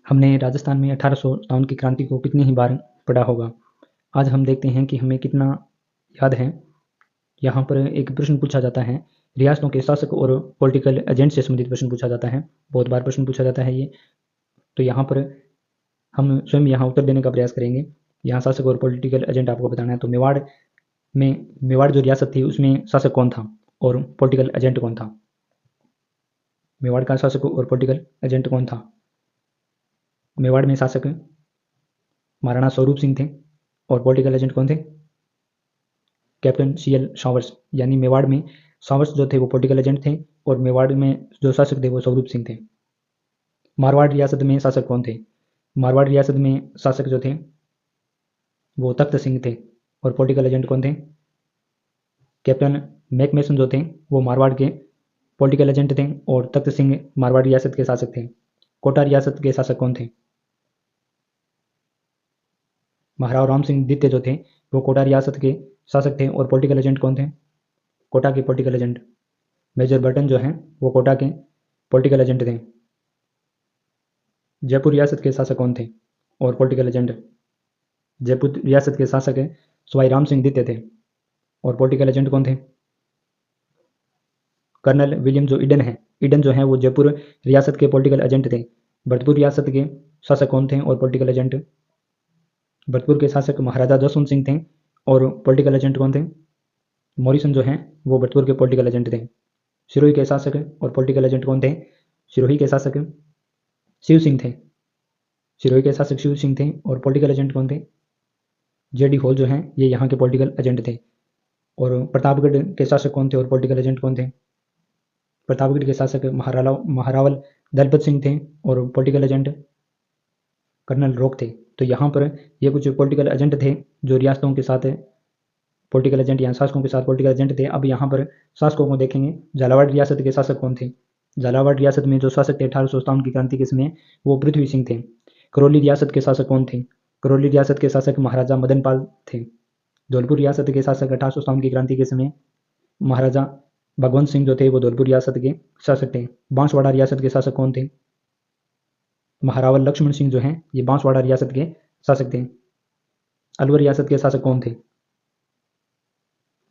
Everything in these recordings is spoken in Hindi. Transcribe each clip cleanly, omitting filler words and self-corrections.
हमने राजस्थान में 1857 की क्रांति को कितनी ही बार पढ़ा होगा। आज हम देखते हैं कि हमें कितना याद है। यहाँ पर एक प्रश्न पूछा जाता है, रियासतों के शासक और पॉलिटिकल एजेंट से संबंधित प्रश्न पूछा जाता है। बहुत बार प्रश्न पूछा जाता है ये। तो यहाँ पर हम स्वयं यहाँ उत्तर देने का प्रयास करेंगे। यहाँ शासक और पॉलिटिकल एजेंट आपको बताना है। तो मेवाड़ जो रियासत थी उसमें शासक कौन था और पॉलिटिकल एजेंट कौन था? मेवाड़ का शासक और पॉलिटिकल एजेंट कौन था? मेवाड़ में शासक महाराणा स्वरूप सिंह थे और पॉलिटिकल एजेंट कौन थे? Captain CL showers. यानी मेवाड़ में सावर्स जो थे वो पॉलिटिकल एजेंट थे और मेवाड़ में जो शासक थे वो स्वरूप सिंह थे। मारवाड़ रियासत में शासक कौन थे? मारवाड़ रियासत में शासक जो थे वो तख्त सिंह थे और पॉलिटिकल एजेंट कौन थे? कैप्टन मैकमेसन जो थे वो मारवाड़ के पॉलिटिकल एजेंट थे और तख्त सिंह मारवाड़ रियासत के शासक थे। कोटा रियासत के शासक कौन थे? महाराव राम सिंह द्वितीय जो थे वो कोटा रियासत के शासक थे और पॉलिटिकल एजेंट कौन थे? कोटा के पॉलिटिकल एजेंट मेजर बर्टन जो हैं वो कोटा के पॉलिटिकल एजेंट थे। जयपुर रियासत के शासक कौन थे और पॉलिटिकल एजेंट? जयपुर रियासत के शासक सवाई राम सिंह द्वितीय थे और पॉलिटिकल एजेंट कौन थे? कर्नल विलियम जो ईडन जो है वो जयपुर रियासत के पॉलिटिकल एजेंट थे। भरतपुर रियासत के शासक कौन थे और पॉलिटिकल एजेंट? भरतपुर के शासक महाराजा जसवंत सिंह थे और पॉलिटिकल एजेंट कौन थे? मॉरिसन जो हैं वो भरतपुर के पॉलिटिकल एजेंट थे। सिरोही के शासक और पॉलिटिकल एजेंट कौन थे? सिरोही के शासक शिव सिंह थे। सिरोही के शासक शिव सिंह थे और पॉलिटिकल एजेंट कौन थे? JD हॉल जो हैं ये यहाँ के पॉलिटिकल एजेंट थे। और प्रतापगढ़ के शासक कौन थे और पॉलिटिकल एजेंट कौन थे? प्रतापगढ़ के शासक महारावल दलपत सिंह थे और पॉलिटिकल एजेंट कर्नल रोक थे। तो यहाँ पर ये कुछ पॉलिटिकल एजेंट थे जो रियासतों के साथ पॉलिटिकल एजेंट या शासकों के साथ पॉलिटिकल एजेंट थे। अब यहाँ पर शासकों को देखेंगे। झालावाड़ रियासत के शासक कौन थे? झालावाड़ रियासत में जो शासक थे 1857 की क्रांति के समय वो पृथ्वी सिंह थे। करौली रियासत के शासक कौन थे? करौली रियासत के शासक महाराजा मदन पाल थे। धौलपुर रियासत के शासक 1857 की क्रांति के समय महाराजा भगवंत सिंह जो थे वो धौलपुर रियासत के शासक थे। बांसवाड़ा रियासत के शासक कौन थे? महारावल लक्ष्मण सिंह जो हैं ये बांसवाड़ा रियासत के शासक थे। अलवर रियासत के शासक कौन थे?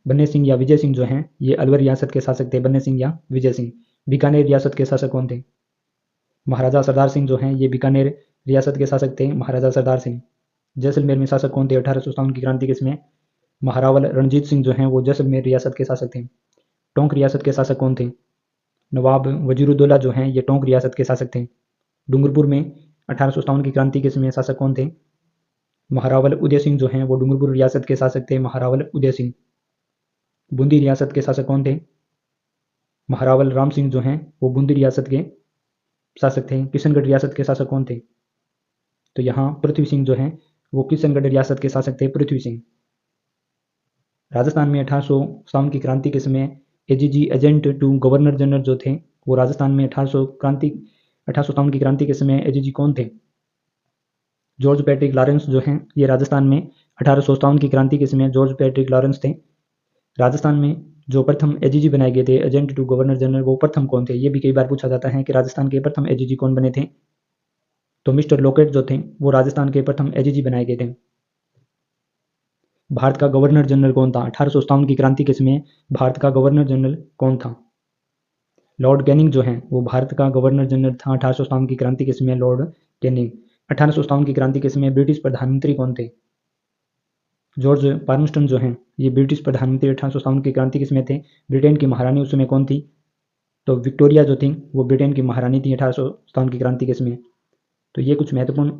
बन्ने सिंह या विजय सिंह जो हैं ये अलवर रियासत के शासक थे। बन्ने सिंह या विजय सिंह। बीकानेर रियासत के शासक कौन थे? महाराजा सरदार सिंह जो हैं ये बीकानेर रियासत के शासक थे। महाराजा सरदार सिंह। जैसलमेर में शासक कौन थे 1857 की क्रांति के समय? महारावल रणजीत सिंह जो हैं वो जैसलमेर रियासत के शासक थे। टोंक रियासत के शासक कौन थे? नवाब वजीरुद्दौला जो हैं ये टोंक रियासत के शासक थे। डूंगरपुर में 1857 की क्रांति के समय शासक कौन थे? महारावल उदय सिंह जो हैं वो डूंगरपुर रियासत के शासक थे। महारावल उदय सिंह। बूंदी रियासत के शासक कौन थे? महारावल राम सिंह जो हैं वो बूंदी रियासत के शासक थे। किशनगढ़ रियासत के शासक कौन थे? तो यहाँ पृथ्वी सिंह जो हैं वो किशनगढ़ रियासत के शासक थे। पृथ्वी सिंह। राजस्थान में 1857 की क्रांति के समय AGG agent to governor general जो थे वो राजस्थान में 1857 की क्रांति के समय AGG कौन थे? जॉर्ज पैट्रिक लॉरेंस जो हैं ये राजस्थान में 1857 की क्रांति के समय जॉर्ज पैट्रिक लॉरेंस थे। राजस्थान में जो प्रथम AGG बनाए गए थे एजेंट टू गवर्नर जनरल वो प्रथम कौन थे? ये भी कई बार पूछा जाता है कि राजस्थान के प्रथम AGG कौन बने थे। तो मिस्टर लॉकेट जो थे वो राजस्थान के प्रथम AGG बनाए गए थे। भारत का गवर्नर जनरल कौन था 1857 की क्रांति के समय? भारत का गवर्नर जनरल कौन था? लॉर्ड कैनिंग जो हैं वो भारत का गवर्नर जनरल था 1857 की क्रांति के समय। Lord Canning. 1857 की क्रांति के समय ब्रिटिश प्रधानमंत्री कौन थे? जॉर्ज पार्मस्टन जो हैं ये ब्रिटिश प्रधानमंत्री 1857 की क्रांति के समय थे। ब्रिटेन की महारानी उस समय कौन थी? तो विक्टोरिया जो थी वो ब्रिटेन की महारानी थी 1857 की क्रांति के समय। तो ये कुछ महत्वपूर्ण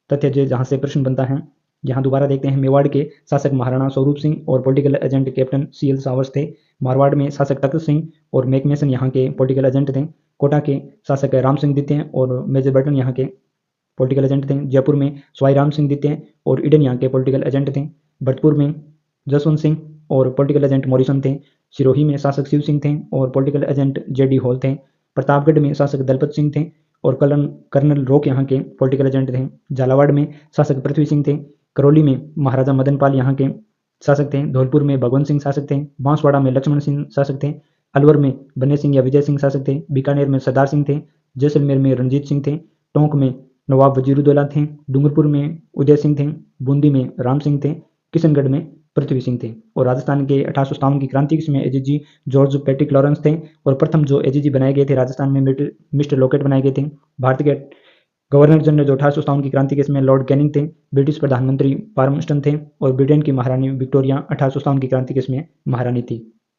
तथ्य जो जहाँ से प्रश्न बनता है। यहाँ दोबारा देखते हैं। मेवाड़ के शासक महाराणा स्वरूप सिंह और political agent captain CL showers थे। मारवाड़ में शासक तख्त सिंह और मैकमेसन यहाँ के पॉलिटिकल एजेंट थे। कोटा के शासक राम सिंह द्वितीय और मेजर बर्टन यहाँ के पॉलिटिकल एजेंट थे। जयपुर में सवाई राम सिंह द्वितीय और ईडन यहाँ के पॉलिटिकल एजेंट थे। भरतपुर में जसवंत सिंह और पॉलिटिकल एजेंट मॉरिसन थे। सिरोही में शासक शिव सिंह थे और पॉलिटिकल एजेंट JD हॉल थे। प्रतापगढ़ में शासक दलपत सिंह थे और कर्नल रोक यहाँ के पॉलिटिकल एजेंट थे। झालावाड़ में शासक पृथ्वी सिंह थे। करौली में महाराजा मदन पाल यहाँ के शासक थे। धौलपुर में भगवंत सिंह शासक थे। बांसवाड़ा में लक्ष्मण सिंह शासक थे। अलवर में बन्ने सिंह या विजय सिंह शासक थे। बीकानेर में सरदार सिंह थे। जैसलमेर में रणजीत सिंह थे। टोंक में नवाब वजीरुद्दौला थे, डूंगरपुर में उदय सिंह थे, बूंदी में राम सिंह थे, किशनगढ़ में पृथ्वी सिंह थे। और राजस्थान के 1857 की क्रांति में एजीजी जॉर्ज पैट्रिक लॉरेंस थे और प्रथम जो एजीजी बनाए गए थे राजस्थान में मिस्टर लॉकेट बनाए गए थे। भारत के गवर्नर जनरल जो 1857 की क्रांति के समय लॉर्ड कैनिंग थे, ब्रिटिश प्रधानमंत्री पार्मस्टन थे और ब्रिटेन की महारानी विक्टोरिया 1857 की क्रांति के समय महारानी थी।